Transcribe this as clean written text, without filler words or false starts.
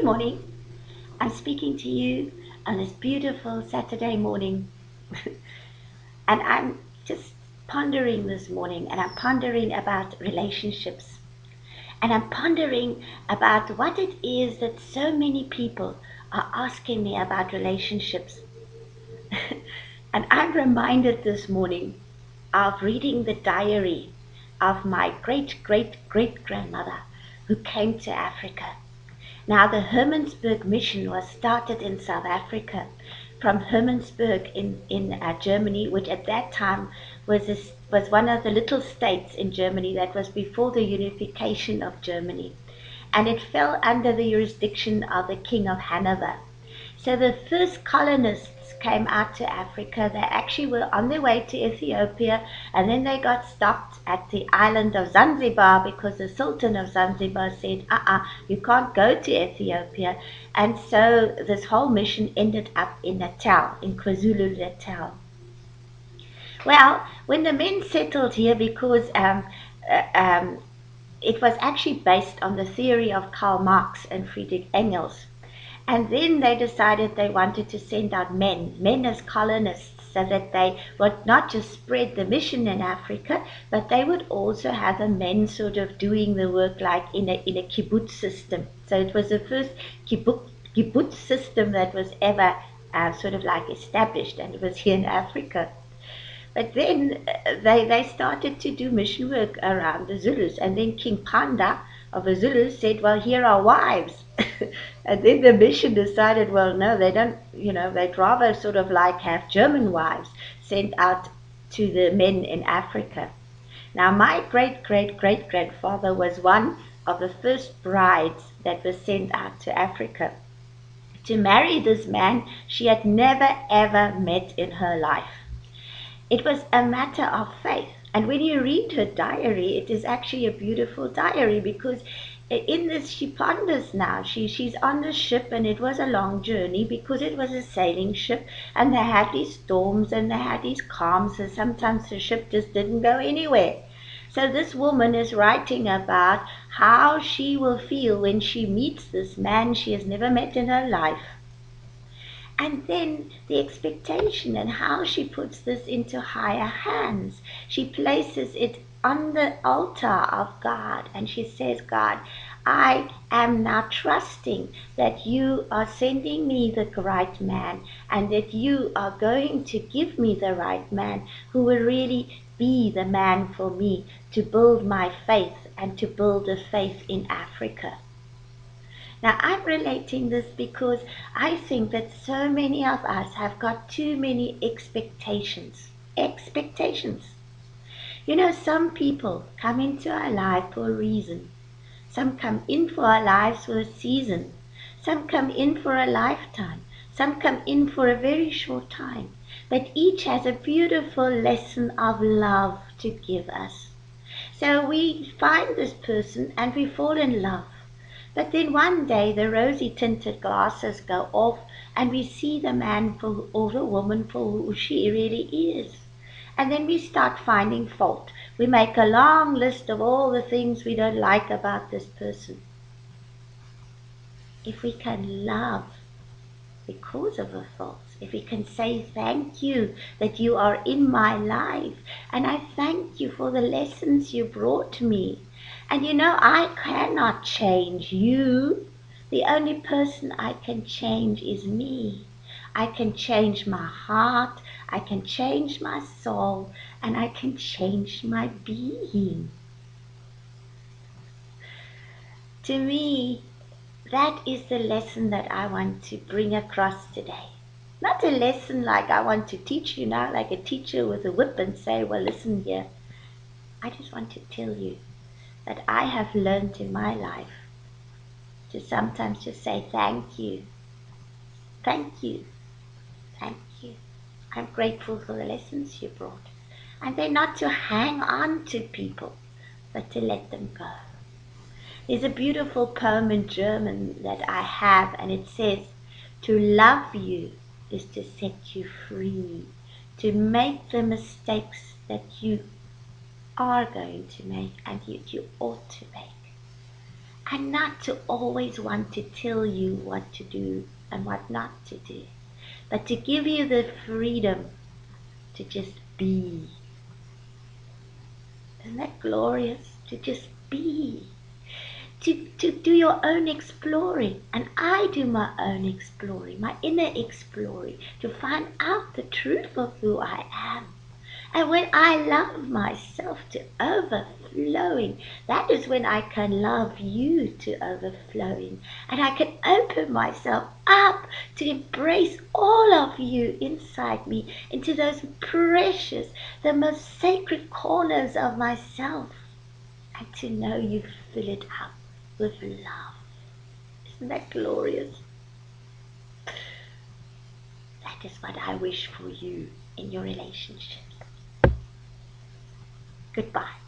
Good morning. I'm speaking to you on this beautiful Saturday morning. And I'm just pondering this morning, and I'm pondering about relationships. And I'm pondering about what it is that so many people are asking me about relationships. And I'm reminded this morning of reading the diary of my great great great grandmother who came to Africa. Now, the Hermannsburg mission was started in South Africa from Hermannsburg in Germany, which at that time was one of the little states in Germany that was before the unification of Germany. And it fell under the jurisdiction of the King of Hanover. So the first colonists came out to Africa. They actually were on their way to Ethiopia, and then they got stopped at the island of Zanzibar because the Sultan of Zanzibar said, you can't go to Ethiopia. And so this whole mission ended up in Natal, in KwaZulu-Natal. Well, when the men settled here, because it was actually based on the theory of Karl Marx and Friedrich Engels. And then they decided they wanted to send out men as colonists, so that they would not just spread the mission in Africa, but they would also have the men sort of doing the work like in a kibbutz system. So it was the first kibbutz system that was ever sort of like established, and it was here in Africa. But then they started to do mission work around the Zulus. And then King Panda of the Zulus said, well, here are wives. And then the mission decided, well, no, they don't, they'd rather sort of like have German wives sent out to the men in Africa. Now, my great great great grandfather was one of the first brides that was sent out to Africa to marry this man she had never ever met in her life. It was a matter of faith. And when you read her diary, it is actually a beautiful diary, because in this she ponders now. She's on the ship, and it was a long journey because it was a sailing ship, and they had these storms and they had these calms, and sometimes the ship just didn't go anywhere. So this woman is writing about how she will feel when she meets this man she has never met in her life. And then the expectation, and how she puts this into higher hands. She places it on the altar of God, and she says, God, I am now trusting that you are sending me the right man, and that you are going to give me the right man who will really be the man for me to build my faith and to build a faith in Africa. Now, I'm relating this because I think that so many of us have got too many expectations. Expectations. Some people come into our life for a reason. Some come in for our lives for a season. Some come in for a lifetime. Some come in for a very short time. But each has a beautiful lesson of love to give us. So we find this person and we fall in love. But then one day the rosy-tinted glasses go off, and we see the man or the woman for who she really is. And then we start finding fault. We make a long list of all the things we don't like about this person. If we can love because of a fault, if we can say thank you that you are in my life, and I thank you for the lessons you brought me. And I cannot change you. The only person I can change is me. I can change my heart, I can change my soul, and I can change my being. To me, that is the lesson that I want to bring across today. Not a lesson like I want to teach you now, like a teacher with a whip and say, well, listen here. I just want to tell you that I have learned in my life to sometimes just say thank you, thank you, thank you. I'm grateful for the lessons you brought. And then not to hang on to people, but to let them go. There's a beautiful poem in German that I have, and it says, to love you is to set you free, to make the mistakes that you are going to make and you ought to make. and not to always want to tell you what to do and what not to do, but to give you the freedom to just be. Isn't that glorious? To just be. To do your own exploring. And I do my own exploring, my inner exploring, to find out the truth of who I am. And when I love myself to overflowing, that is when I can love you to overflowing. And I can open myself up to embrace all of you inside me into those precious, the most sacred corners of myself. And to know you fill it up with love. Isn't that glorious? That is what I wish for you in your relationships. Goodbye.